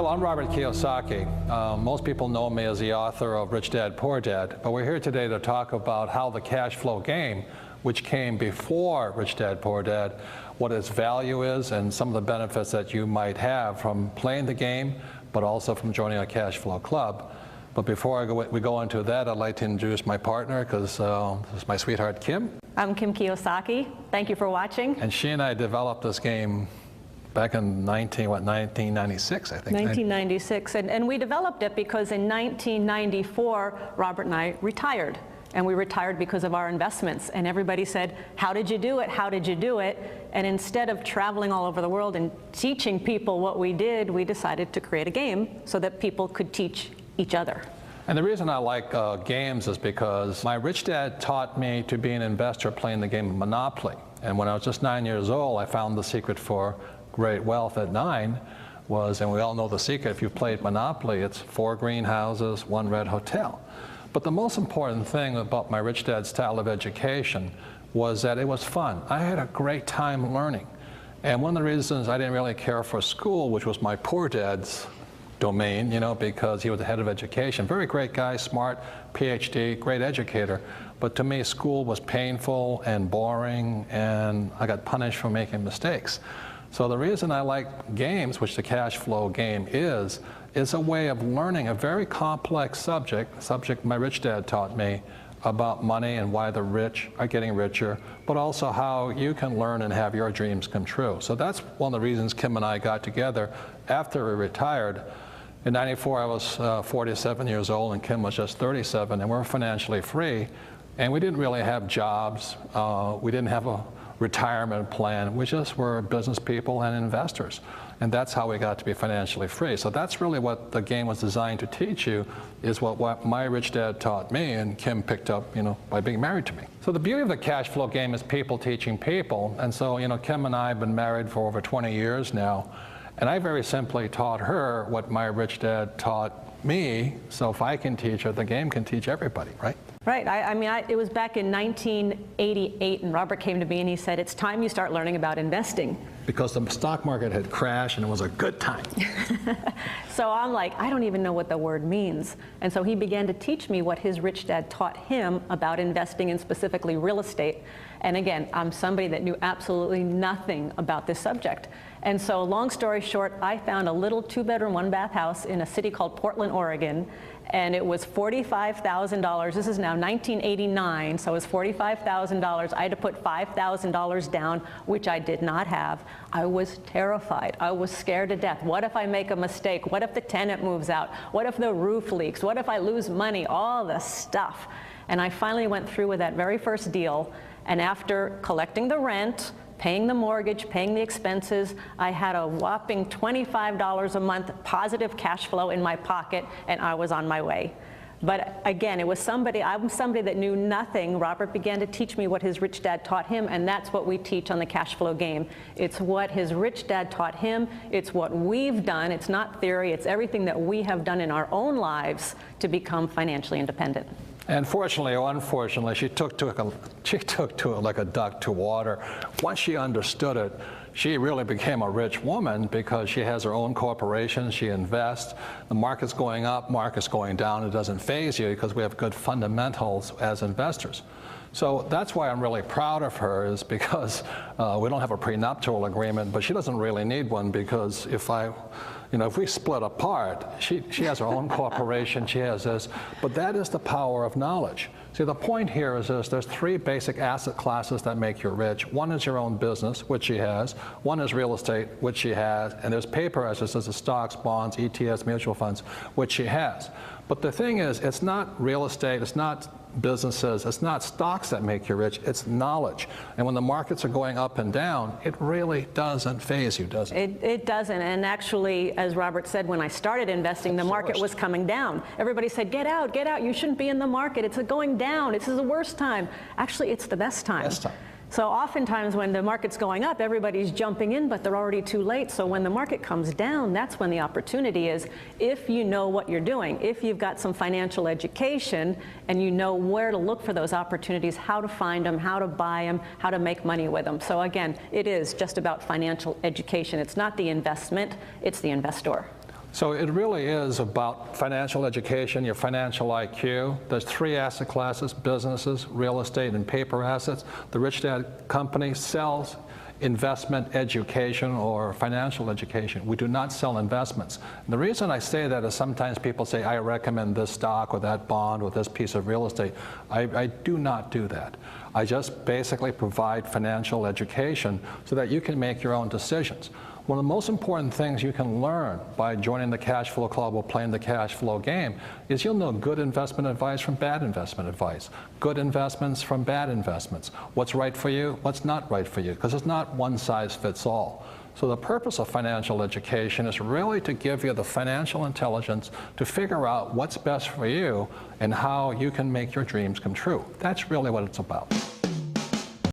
Hello, I'm Robert Kiyosaki. Most people know me as the author of Rich Dad, Poor Dad, but we're here today to talk about how the cash flow game, which came before Rich Dad, Poor Dad, what its value is and some of the benefits that you might have from playing the game, but also from joining a cash flow club. But before we go into that, I'd like to introduce my partner, because this is my sweetheart, Kim. I'm Kim Kiyosaki. Thank you for watching. And she and I developed this game back in 1996, I think. 1996, and we developed it because in 1994, Robert and I retired. And we retired because of our investments. And everybody said, how did you do it? How did you do it? And instead of traveling all over the world and teaching people what we did, we decided to create a game so that people could teach each other. And the reason I like games is because my rich dad taught me to be an investor playing the game of Monopoly. And when I was just 9 years old, I found the secret for great wealth at 9 was, and we all know the secret, if you've played Monopoly, it's 4 greenhouses, 1 red hotel. But the most important thing about my rich dad's style of education was that it was fun. I had a great time learning. And one of the reasons I didn't really care for school, which was my poor dad's domain, you know, because he was the head of education. Very great guy, smart, PhD, great educator. But to me, school was painful and boring, and I got punished for making mistakes. So the reason I like games, which the cash flow game is a way of learning a very complex subject my rich dad taught me about money and why the rich are getting richer, but also how you can learn and have your dreams come true. So that's one of the reasons Kim and I got together after we retired. In '94, I was 47 years old and Kim was just 37, and we were financially free. And we didn't really have jobs. We didn't have a retirement plan. We just were business people and investors. And that's how we got to be financially free. So that's really what the game was designed to teach you, is what my rich dad taught me and Kim picked up, you know, by being married to me. So the beauty of the cash flow game is people teaching people. And so, you know, Kim and I have been married for over 20 years now. And I very simply taught her what my rich dad taught me. So if I can teach her, the game can teach everybody, right? Right. I mean, it was back in 1988, and Robert came to me and he said, it's time you start learning about investing. Because the stock market had crashed and it was a good time. So I'm like, I don't even know what the word means. And so he began to teach me what his rich dad taught him about investing, and specifically real estate. And again, I'm somebody that knew absolutely nothing about this subject. And so long story short, I found a little 2-bedroom, 1-bath house in a city called Portland, Oregon. And it was $45,000. This is now 1989, so it was $45,000. I had to put $5,000 down, which I did not have. I was terrified. I was scared to death. What if I make a mistake? What if the tenant moves out? What if the roof leaks? What if I lose money? All the stuff. And I finally went through with that very first deal. And after collecting the rent, paying the mortgage, paying the expenses, I had a whopping $25 a month positive cash flow in my pocket, and I was on my way. But again, I'm somebody that knew nothing. Robert began to teach me what his rich dad taught him, and that's what we teach on the cash flow game. It's what his rich dad taught him. It's what we've done. It's not theory. It's everything that we have done in our own lives to become financially independent. And fortunately or unfortunately, she took to it like a duck to water. Once she understood it, she really became a rich woman because she has her own corporation, she invests. The market's going up, market's going down. It doesn't faze you because we have good fundamentals as investors. So that's why I'm really proud of her, is because we don't have a prenuptial agreement, but she doesn't really need one, because if we split apart, she has her own corporation, she has this, but that is the power of knowledge. See, the point here is this: there's 3 basic asset classes that make you rich. One is your own business, which she has. One is real estate, which she has. And there's paper assets, such as stocks, bonds, ETFs, mutual funds, which she has. But the thing is, it's not real estate, it's not businesses, it's not stocks that make you rich, it's knowledge. And when the markets are going up and down, it really doesn't faze you, does it? It doesn't. And actually, as Robert said, when I started investing, the market was coming down. Everybody said, get out, you shouldn't be in the market, it's going down, this is the worst time. Actually, it's the best time. Best time. So oftentimes when the market's going up, everybody's jumping in, but they're already too late. So when the market comes down, that's when the opportunity is, if you know what you're doing, if you've got some financial education and you know where to look for those opportunities, how to find them, how to buy them, how to make money with them. So again, it is just about financial education. It's not the investment, it's the investor. So it really is about financial education, your financial IQ. There's 3 asset classes: businesses, real estate, and paper assets. The Rich Dad Company sells investment education or financial education. We do not sell investments. And the reason I say that is sometimes people say, I recommend this stock or that bond or this piece of real estate. I do not do that. I just basically provide financial education so that you can make your own decisions. One of the most important things you can learn by joining the Cash Flow Club or playing the cash flow game is you'll know good investment advice from bad investment advice, good investments from bad investments, what's right for you, what's not right for you, because it's not one size fits all. So the purpose of financial education is really to give you the financial intelligence to figure out what's best for you and how you can make your dreams come true. That's really what it's about.